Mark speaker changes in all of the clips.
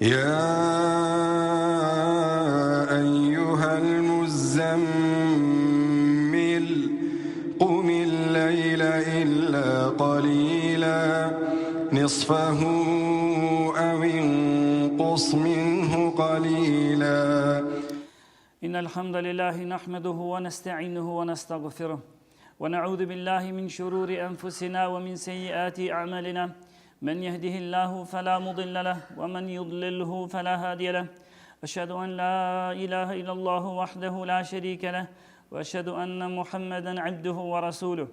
Speaker 1: يا أيها المزمل قم الليل إلا قليلا نصفه أو انقص منه قليلا
Speaker 2: إن الحمد لله نحمده ونستعينه ونستغفره ونعوذ بالله من شرور أنفسنا ومن سيئات أعمالنا من يهده الله فلا مضل له ومن يضلله فلا هادي له أشهد أن لا إله إلا الله وحده لا شريك له وأشهد أن محمدا عبده ورسوله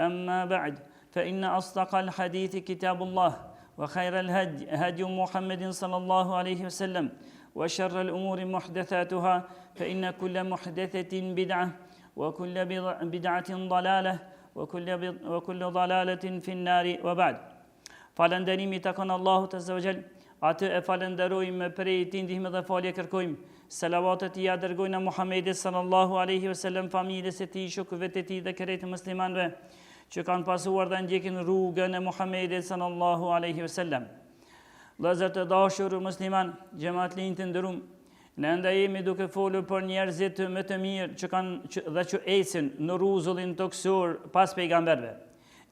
Speaker 2: أما بعد فإن أصدق الحديث كتاب الله وخير الهدي هدي محمد صلى الله عليه وسلم وشر الأمور محدثاتها فإن كل محدثة بدعة وكل بدعة ضلالة وكل ضلالة في النار وبعد Falënderimi të kanë Allahut Azza wa Jall, atë e falenderojmë prej tij ndihmë dhe falje kërkojmë. Selavatet i dërgojnë Muhamedit sallallahu alaihi wasallam, familjes së tij, shokëve të tij dhe krejtë muslimanëve që kanë pasuar dhe ndjekin rrugën e Muhamedit sallallahu alaihi wasallam. Vëllezër të dashur musliman, xhamatlinë të nderuar, ne ndajemi duke folur për njerëzit më të mirë që kanë dhe që ecën në rrezullin toksor pas pejgamberëve.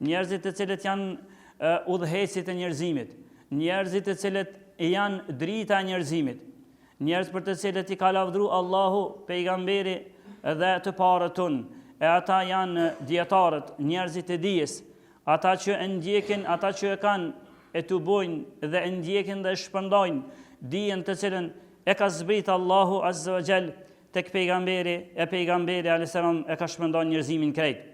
Speaker 2: Njerëzit të cilët janë udhëheqësit e njerëzimit, njerëzit të cilët janë drita e njerëzimit, njerëz për të cilët i ka lavdëruar Allahu, pejgamberi dhe të parët tonë, e ata janë dietarët, njerëzit e dijes, ata që ndjekin, ata që e kanë e të bojnë dhe ndjekin dhe shpërndajnë dijen të cilën e ka zbritur Allahu Azza wa Jall tek pejgamberi, e pejgamberi alayhis salam e ka shpërndajnë njerëzimin krejt.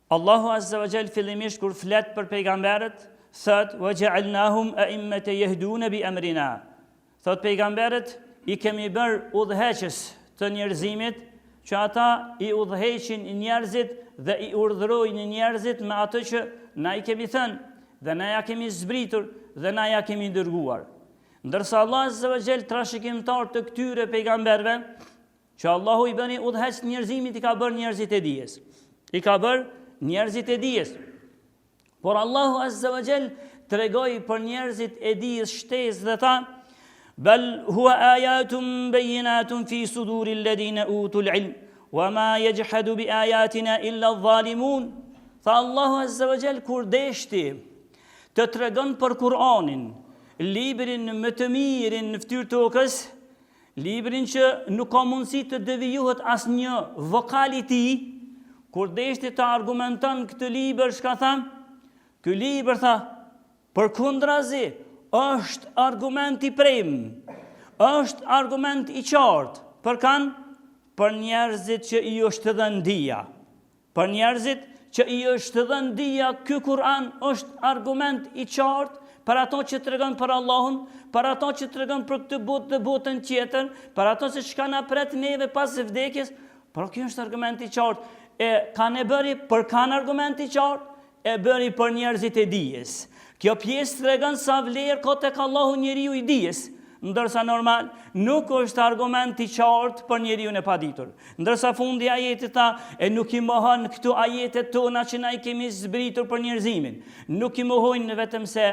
Speaker 2: Allahu Azza wa Jall fillimisht kur flet për pejgamberët, thot wa ja'alnahum a'immatan yahduna bi amrina. Thot pejgamberët i kemi bërë udhëheqës të njerëzimit, që ata i udhëheqin njerëzit dhe i urdhërojnë njerëzit me atë që na i kemi thënë dhe na ja kemi zbritur dhe na ja kemi dërguar. Ndërsa Allah Azza wa Jall trashëgimtar të këtyre pejgamberëve, që Allahu i bëni udhëheqës njerëzimit, i ka bërë njerëzit e dijes. I ka bërë njerëzit e dijes. Por Allahu Azza wa Jall tregoi për njerëzit e dijes shtesë dhe tha: "Bal huwa ayatun bayyinatun fi suduril ladina utul ilm, wama yajhadu bi ayatina illa adh-dhalimun." Tha Allahu Azza wa Jall kur deshti të tregon për Kur'anin, librin më të mirin në fytyrë tokës, librin që nuk ka mundësi të devijohet asnjë vokal i tij. Kur deshti të argumenton këtë libër, çka tha? Ky libër, tha, përkundrazi, është argument i prem, është argument i qartë. Për kanë? Për njerëzit që i është dhënë dija. Për njerëzit që i është dhënë dija, ky Kur'an është argument i qartë për ato që tregon për Allahun, për ato që tregon për këtë botë dhe botën tjetër, për ato që çka na pret neve pas vdekjes. Por ky është argument i qartë. E kanë e bëri për kanë argument i qartë, e bëri për njerëzit e dijes. Kjo pjesë tregon sa vlerë ka tek Allahu njeriu i dijes, ndërsa normal nuk është argument i qartë për njeriu e paditur. Ndërsa fundi i ajetit tha, e nuk i mohon këtu ajetet tona që na i kemi zbritur për njerëzimin. Nuk i mohojnë vetëm se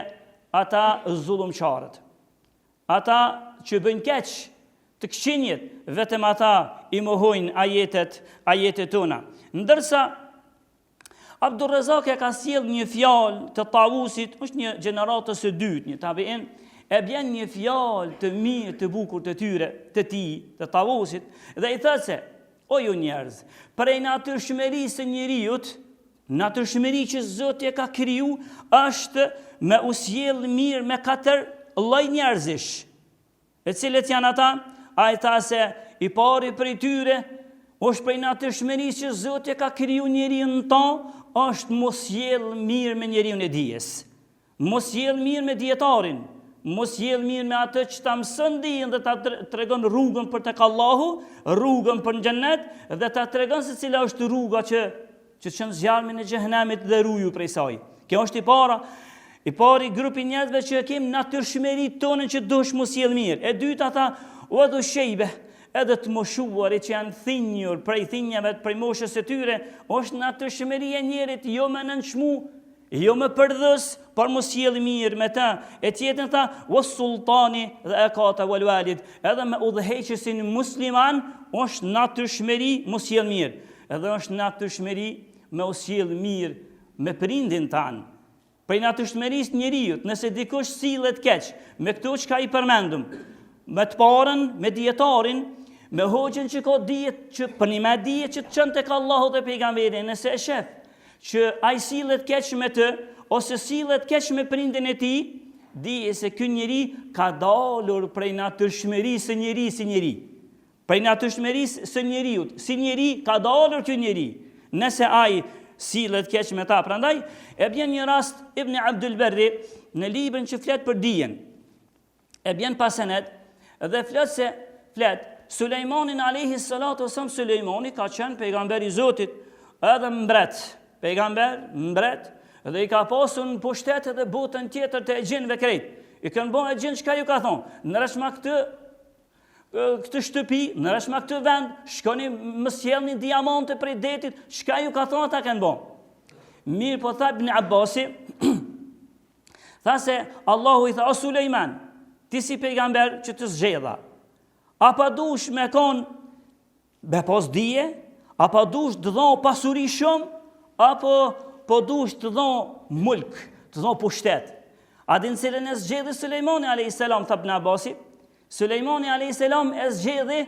Speaker 2: ata zullumçarët, ata që bëjnë keq, të këqinjet, vetëm ata i mohojnë ajetet tona. Ndërsa Abdurrazak e ka sjell një fjalë të Tawusit, është një gjeneratës së dytë, një tabiin, e bjen një fjalë të mirë, të bukur të tyre, të tij, të Tawusit, dhe i thotë se: "O ju njerëz, prej natyrshmërisë së njeriut, natyrshmëri që Zoti e ka kriju, është me u sjell mirë me 4 lloj njerëzish. E cilët janë ata? Ai tha se i pari prej tyre është prej natyrshmërisë që Zoti e ka kriju njeriun ton, është mos sjell mirë me njeriun e dijes. Mos sjell mirë me dietarin, mos sjell mirë me atë që ta mëson dijen dhe ta tregon rrugën për tek Allahu, rrugën për në xhennet, dhe ta tregon se cila është rruga që çon zjarmin e xhehenamit dhe ruju prej saj. Kjo është i pari grupi njerëzve që kemi natyrshmëritë tonë që dush mos sjell mirë. E dyta ata u dhu shejbe, edhe të moshuarit që janë thinjur prej thinjave prej moshës së tyre, është natyrshmëria e njerit jo me nënçmu, jo me përdhës, por mos sjell mirë me ta. E tjetër tha, was sultani dhe e kata wal walid, edhe me udhëheqësin musliman është natyrshmëri mos sjell mirë. Edhe është natyrshmëri me u sjell mirë me prindin tan. Prej natyrshmërisë njeriut, nëse dikush sillet keq, me këto çka i përmendëm, me të parën, me dietarin, me hoxhën që ka diet, që për një me diet që të qënë tek Allahu dhe pejgamberi, nëse e shef që ai sillet keq me të, ose sillet keq me prindin e tij, dije se ky njeri ka dalur prej natyrshmërisë së njeri si njeri. Prej natyrshmërisë së njeriut, si njeri ka dalur ky njeri. Nëse ai sillet keq me ta, prandaj e bën një rast Ibn Abdul Barri në librin që flet për dijen. E bën pasenet dhe flet Sulejmanin alayhi salatu wasallam. Sulejmani ka qenë pejgamber i Zotit, edhe mbret, pejgamber, mbret, dhe i ka pasur në pushtet edhe botën tjetër të gjinëve krejt. I kanë bën e gjinë çka ju ka thonë, nërëshma këtë shtëpi, nërëshma këtë vend, shkoni më sjellni diamante prej detit, çka ju ka thonë ata kanë bën. Mirë po tha Ibn Abbasi, tha se Allahu i tha, o Sulejman, ti si pejgamber që të zgjedha, apo dush me kon be pos dije, apo dush të dhon pasuri shumë, apo po dush të dhon mulk, të dhon pushtet. A din cilën e zgjedhi Sulejmani alayhis salam, tha Ibn Abbasi? Sulejmani alayhis salam e zgjedhi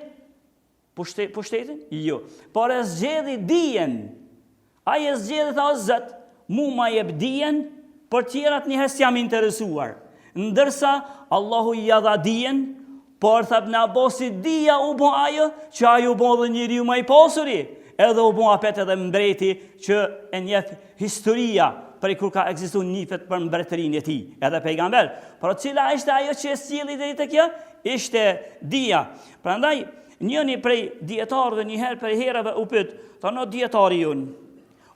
Speaker 2: pushtetin? Jo, por e zgjedhi dijen. Ai e zgjedhi, tha, o Zot, mu ma jep dijen, për tjerat njëherë jam interesuar. Ndërsa Allahu i ja dha dijen, por tha Ibn Abbasi, dija u bo ajo që ajo u bo dhe njeriu më i pasuri, edhe u bo apet edhe mbreti që e njeh historia për kur ka ekzistuar nifet për mbretërinë e tij, edhe pejgamber. Por cila ishte ajo që e sjelli deri te kjo? Ishte dija. Prandaj njëri prej dietarëve një herë për herave u pyet, thonë, o dietari jon,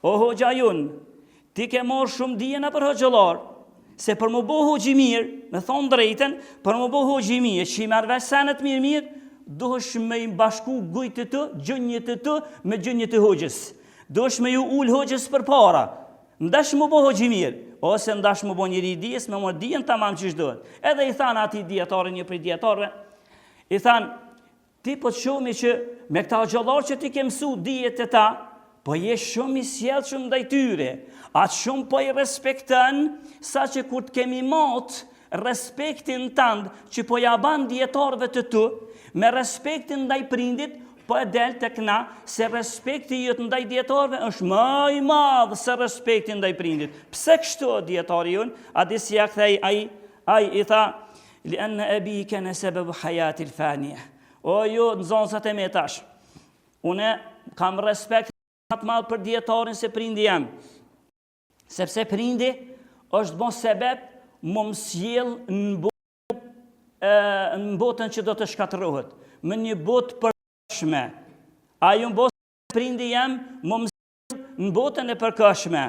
Speaker 2: o hoxha jon, ti ke marrë shumë dije na për hoxhallar, se për më bëhu hoxhi mirë, me thonë drejten, për më bëhu hoxhi mirë, që i merr vesh senet mirë, duhesh me i bashku gujtë të, gjënjët të me gjënjët të hoxhës. Duhesh me ju ul hoxhës për para. Ndash më bëhu hoxhi mirë, ose ndash më bëhu njëri dijes, me më dijen tamam që shdohet. Edhe i thanë ati dietarë, një prej dietarëve, i thanë, ti po të shohmi që me këta hoxhallar që ti ke mësu dijet e ta, po je shumë i sjellshëm ndaj tyre, atë shumë po i respekton, sa që kur të kemi mot respektin tënd që po ja ban dietarëve të tu, me respektin ndaj prindit, po e del tek na se respekti jot ndaj dietarëve është më i madh se respekti ndaj prindit. Pse kështu dietari jon? A di si ja kthej ai i tha, li anna abi kana sababu hayati al-faniya. O jo, nxënësat e mi tash, une kam respekt më të madh për dietarin se prindi jam. Sepse prindi është bon sebeb më sjell në botën që do të shkatërrohet, me një botë përkëshme. Ajo në botë prindi jam më sjell në botën e përkëshme.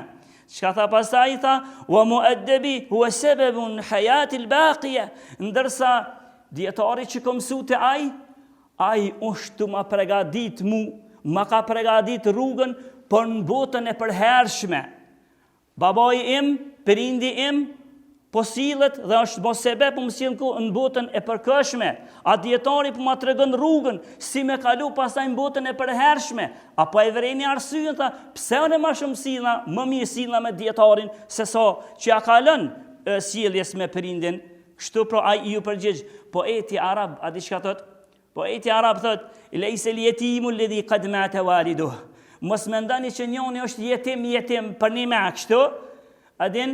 Speaker 2: Çka tha pastaj? Tha, wa muaddabi huwa sababun hayati al-baqiya. Ndërsa dietari që ka mësuar te ai është ma pregadit mu, ma ka pregadit rrugën për në botën e përhershme. Babaj im, prindi im, po sillet dhe është mos sebeb më sjell në botën e përkëshme. A dietari po ma tregon rrugën si me kalu pastaj në botën e përhershme. Apo e vreni arsyen, tha, pse unë më shumë silla, më mirë silla me dietarin se sa që ja ka lënë sjelljes me prindin. Kështu pra ai ju përgjigj. Poeti arab, a di çka thot? Poeti arab thot, lejse l-jetimu alladhi qad mata waliduh. Mos mendoni që njëri është jetim për një me kështu. Adin,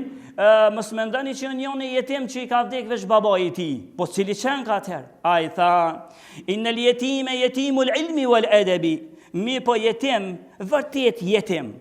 Speaker 2: mos mendoni që njëri jetim që i ka vdek veç babai i tij. Po cili qen ka atëherë? Ai tha, innal yetime yetimul ilmi wal adabi. Mi po jetim, vërtet jetim.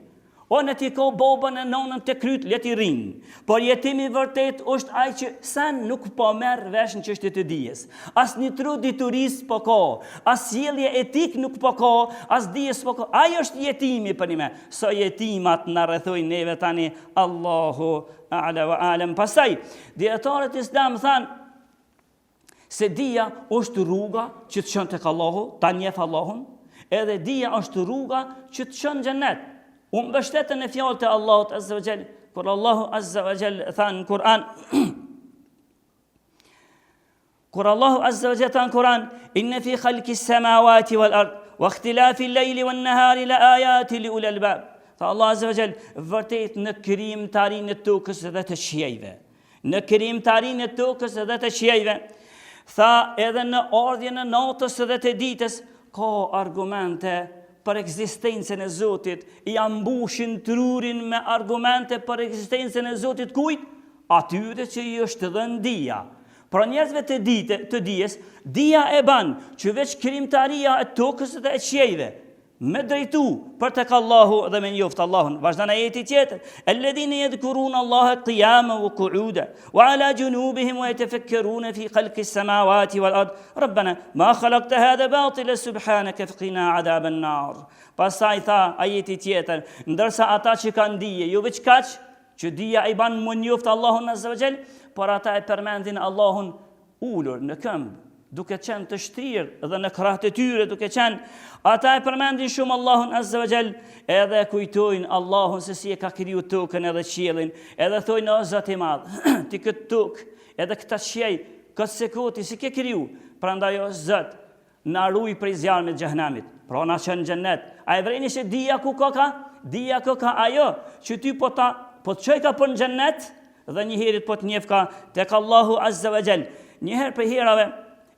Speaker 2: O në ti ko babën e nonën të kryt, let i rinë. Por jetimi vërtet është ai që sen nuk po merr vesh në çështje të dijes. As një tru dituris po ka, as sjellje etik nuk po ka, as dijes po ka. Ai është jetimi për një me. So jetimat në rrethojnë neve tani, Allahu a'la wa a'lam. Pastaj, dietarët islam thanë se dija është rruga që të çon tek Allahu, ta njeh Allahun, edhe dija është rruga që të çon xhenet. Unë mbështetën e fjallë të Allahut Azza wa Jall, kur Allahu Azza wa Jall than Kur'an kur Allahu Azza wa Jall than Kur'an inna fi khalqis samawati wal ard wa ikhtilafil layli wan nahari la ayatin li ulil albab. Tha Allah Azza wa Jall, vërtet në krijimtarinë e tokës dhe të qiejve. Në krijimtarinë e tokës dhe të qiejve. Tha edhe në ardhjen e natës dhe të ditës ka argumente për ekzistencën e Zotit, i ambushin trurin me argumente për ekzistencën e Zotit kujt? Atyre që i është dhënë dija. Pra njerëzve të dijes, dija e ban që veç krijimtaria e tokës dhe e qiejve me drejtu për tek Allahu dhe me njoftë Allahun. Vazhdon ajeti tjetër: "Alladhina yadhkuruna Allaha qiyaman wa qu'udan wa 'ala junubihim wa yatafakkaruna fi khalqis samawati wal ard. Rabbana ma khalaqta hadha batila subhanaka faqina 'adhaban nar." Pastaj tha ajeti tjetër, ndërsa ata që kanë dije, jo veç kaq që dija i ban më njoftë Allahun Azza wa Jall, por ata e përmendin Allahun ulur në këmbë, duke qenë të shtrirë dhe në krahët e tyre duke qenë, ata e përmendin shumë Allahun Azza wa Jall, edhe kujtojnë Allahun se si e ka kriju tokën edhe qiellin, edhe thojnë o Zot i madh, ti këtë tokë, edhe këtë qiell, këtë sekoti si ke kriju, prandaj o Zot, na ruaj prej zjarmit të xhehenamit. Pra na çon në xhennet. A e vreni se dija ku ka? Dija ka ajo që ty po të çoj ka për në xhennet dhe një herit po të njeh ka tek Allahu Azza wa Jall. Një herë për herave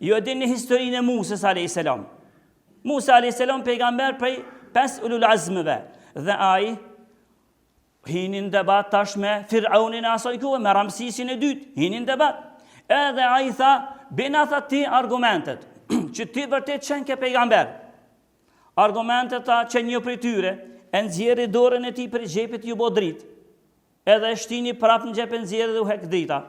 Speaker 2: ju e dini historinë e Musës alayhis salam. Musa alayhis salam pejgamber prej 5 ulul azmëve dhe ai hinin debat tash me Firaunin e asaj kohe, me Ramsisin e dytë, hinin debat. Edhe ai tha, bina tha ti argumentet që ti vërtet qenë ke pejgamber. Argumentet ta që një prej tyre e nxjerri dorën e tij për xhepit ju bo dritë. Edhe shtini prap në xhep e nxjerri dhe u hek drita.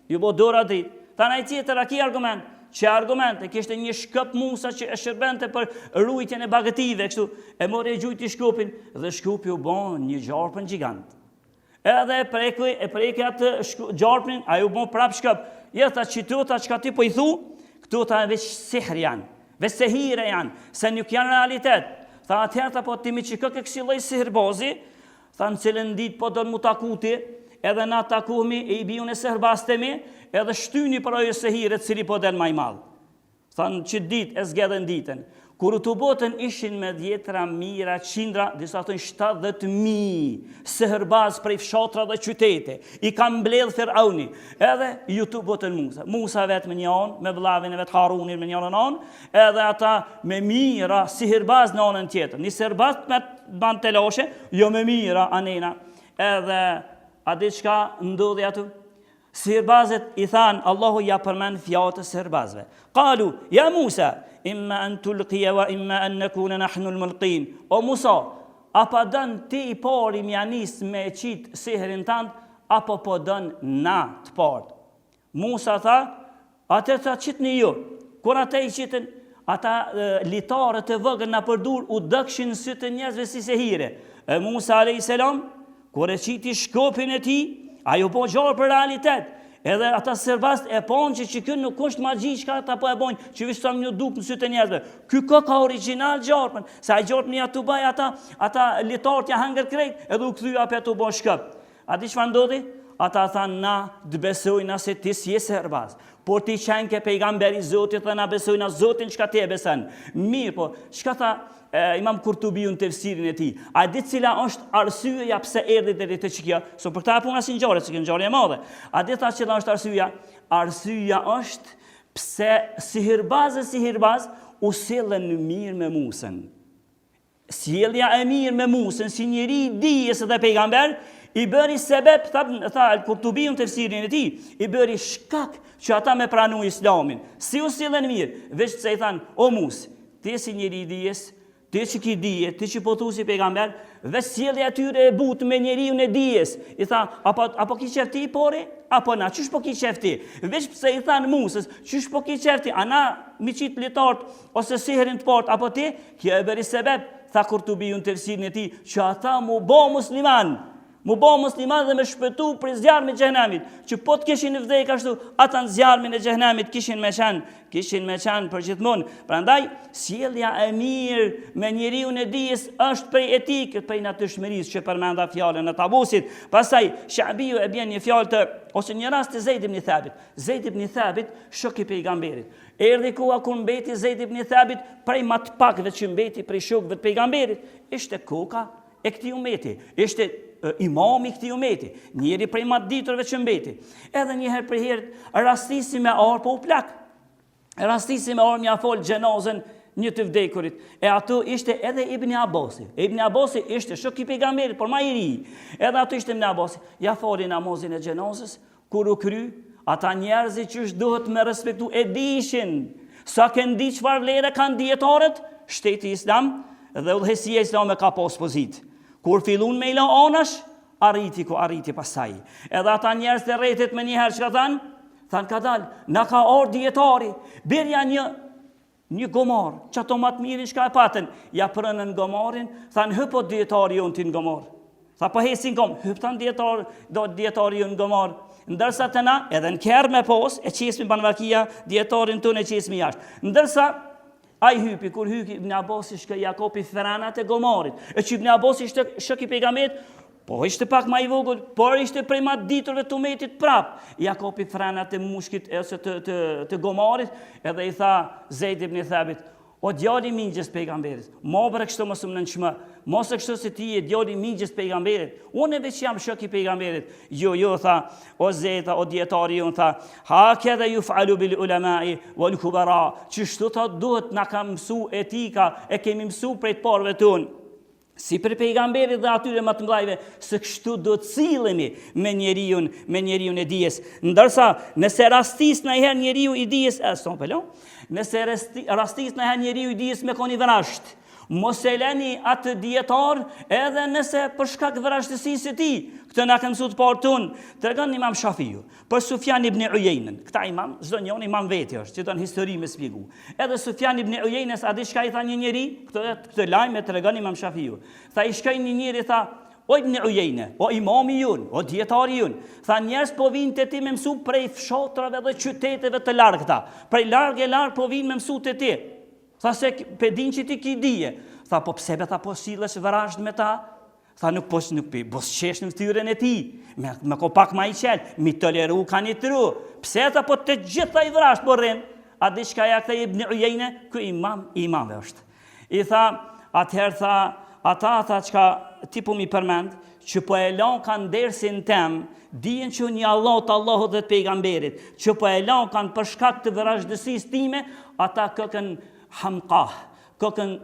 Speaker 2: Ju bo dora dritë. Tani ai tjetër a ki argument? Që argumente, kishte një shkëp Musa që e shërbente për rujtjen e bagëtive, kështu, e mori e gjujti shkupin, dhe shkupi u bon një gjarpën gjigant. Edhe e preki atë gjarpën, a ju bon prap shkëp. Jeta qitota që ka ti po i thu, këto ta veç sihr janë, veç sehire janë, se nuk janë realitet. Tha atëherë po timi që kë këksilloj sihirbazi, tha në cilën dit po do në mu takuti, edhe na takuhemi e i bijun e sihrbastemi, edhe shtyni për ajo sehiret cili po del maj madh. Thanë që dit e zgedhen ditën. Kur u të botën ishin me djetra, mira, qindra, disa thënë 70.000 sehirbaz prej fshatra dhe qytete. I kam mbledh Firauni. Edhe ju të botën Musa. Musa vetë me një anë, me vllavin e vetë Harunin me një anë, edhe ata me mira sihirbaz në anën tjetër. Një sihirbaz me ban telashe, jo me mira anena. Edhe a di çka ndodhi aty? Sihirbazet i thanë, Allahu ja përmend fjalët e sihirbazve. Qalu, ja Musa, imma an tulqiya wa imma an nakuna nahnu al-mulqin. O Musa, apo don ti i pari mja nis me qit sihrin tand, apo po don na të parë. Musa tha, atë ta qitni ju. Kur ata i qitën, ata litarët e vogël na përdur u dëkshin sy të njerëzve si sehire. E Musa alayhis salam, kur e qiti shkopin e tij, ajo po gjarë për realitet. Edhe ata serbast e ponë që kjo nuk është magji çka ata po e bojnë, që vishë një duk në sytë e njerëzve. Ky ka original gjarpën, sa gjarpën ja tu baj ata litarët ja hangër krejt, edhe u kthy apo tu bën shkëp. A di çfarë ndodhi? Ata thanë na të besojnë se ti si je serbaz. Por ti qenë ke pejgamberi Zotit dhe na besojnë Zotin çka ti e beson. Mirë po, çka tha Imam Kurtubiu në tefsirin e tij. A di cila është arsyeja pse erdhi deri te çka? So për këtë puna si ngjarje, si ngjarje e madhe. A di tha cila është arsyeja? Arsyeja është pse sihirbaz u sillen mirë me Musën. Sjellja e mirë me Musën si njeri i dijes dhe pejgamber i bëri sebeb, tha Al-Kurtubiu në tefsirin e tij, i bëri shkak që ata me pranu Islamin. Si u sillen mirë, veç se i thanë, o Musë, ti si njeri i dijes, ti që ki dije, ti që po thu si pejgamber, dhe sjellja atyre e but me njeriun e dijes. I tha, apo ki qef ti pori? Apo na, qysh po ki qef ti? Veç pse i thanë Musës, qysh po ki qef ti? A na mi qit litartë, ose sihrin të partë, apo ti? Kjo e bëri sebeb, tha Kurtubiu në tefsirin e tij, që ata mu bo musliman. Mu bo musliman dhe me shpëtu për zjarmin e xhenemit, që po të kishin vdek ashtu, ata në zjarmin e xhenemit kishin me qenë për gjithmonë. Prandaj sjellja e mirë me njeriu e dijes është prej etikës, prej natyrshmërisë që përmenda fjalën e Tabusit. Pastaj Shabiu e bën një fjalë ose një rast të Zeid ibn Thabit. Zeid ibn Thabit, shok i pejgamberit. Erdhi koha kur mbeti Zeid ibn Thabit prej më të pakëve që mbeti prej shokëve të pejgamberit. Ishte koka e këtij umeti. Ishte imami këtij umeti, njëri prej më të diturve që mbeti. Edhe një herë për herë rastisi me orë po u plak. Rastisi me orë mja fol xhenazën një të vdekurit. E ato ishte edhe Ibn Abasi. Ibn Abasi ishte shok i pejgamberit, por më i ri. Edhe ato ishte Ibn Abasi. Ja foli namazin e xhenazës, kur u kry, ata njerëzit që duhet me respektu e dishin sa kanë di çfarë vlere kanë dietarët, shteti islam dhe udhëhesia islame ka pas pozitë. Kur fillun me ila anash, arriti pasaj. Edhe ata njerëz të rretit me njëherë që ka thanë, ka dalë, na ka orë dietari, birja një gomar, që ato matë mirin që ka e patën, ja prënën gomarin, thanë, hypo dietari unë ti në gomar. Tha, po hesin kom, hyptan dietari unë në gomar. Ndërsa të na, edhe në kërë me pos, e qesmi banvakia, dietarin të në qesmi jashtë. Ndërsa, ai hypi, kur hypi Ibn Abasi shka Jakopi frenat e gomarit. E që Ibn Abasi ishte shok i pejgamberit, po ishte pak ma i vogël, por ishte prej ma diturve të umetit prap. Jakopi frenat e mushkit ose të gomarit, edhe i tha Zeid ibn Thabit, o djali mingjes pejgamberit, mo bre kështu mos më nënçmë, mos e kështu se ti e djali mingjes pejgamberit, unë veç jam shok i pejgamberit. Jo, tha, o Zeid, o dietari, unë tha, hakadha yuf'alu bil ulamai wal kubara, çështu ta duhet na ka mësu etika, e kemi mësu prej të parëve tonë. Si për pejgamberit dhe atyre më të mëdhajve, se kështu do të sillemi me njeriu e dijes. Ndërsa nëse rastis ndonjëherë njeriu i dijes, nëse rastis ndonjëherë njeriu i dijes me koni vrasht, mos e leni atë dietar edhe nëse për shkak vrashtësisë së tij. Këtë na ka mësuar të parë ton. Tregon Imam Shafiu për Sufjan ibn Uyejnën. Këta imam, çdo njëri imam vetë është, që don histori me shpjegu. Edhe Sufjan ibn Uyejnës a di çka i tha një njeri? Këtë lajm e tregon Imam Shafiu. Tha i shkoi një njeri tha, o Ibn Uyejne, o imami jun, o dietari jun. Tha njerëz po vinë te ti me mësu prej fshatrave dhe qyteteve të largëta. Prej larg po vinë me mësu te ti. Tha se pedin që ti ki dije. Tha po pse be tha po sillesh vrasht me ta? Tha nuk qesh në fytyrën e ti. Me ko pak ma i qelë, mi toleru ka një tru. Pse tha po të gjitha i vrasht po rrim? A di shka ja këta Ibn Uyejne? Kë imamve është. I tha, atëherë tha, ata tha qka ti po mi përmend, që po e lan kanë dersin tem, dijen që një Allahu dhe të pejgamberit, që po e lan kanë për shkak të vrashtësisë time, ata këkën hamqah, këkën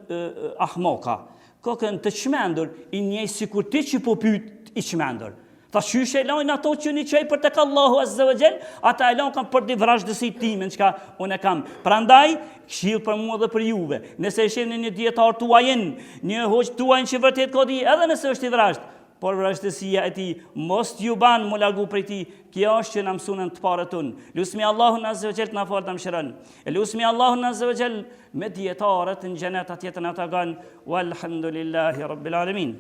Speaker 2: ahmoka, këkën të çmendur, i njej sikur ti që po pyet i çmendur. Tha qysh e lajnë ato që një qej për tek Allahu Azza wa Jall, ata e lajnë kanë për di vrashtësi time çka unë kam. Prandaj këshill për mua dhe për juve. Nëse e shihni një dietar tuajin, një hoç tuajin që vërtet ka di, edhe nëse është i vrasht, por vrashtësia e tij mos ju ban mu largu prej tij. Kjo është që na mësuan të parët ton. Lusmi Allahun Azza wa Jall na fal ta mëshiron. Lusmi Allahun Azza wa Jall me dietarët në xhenet atjetën ata gan. Walhamdulillahi rabbil alamin.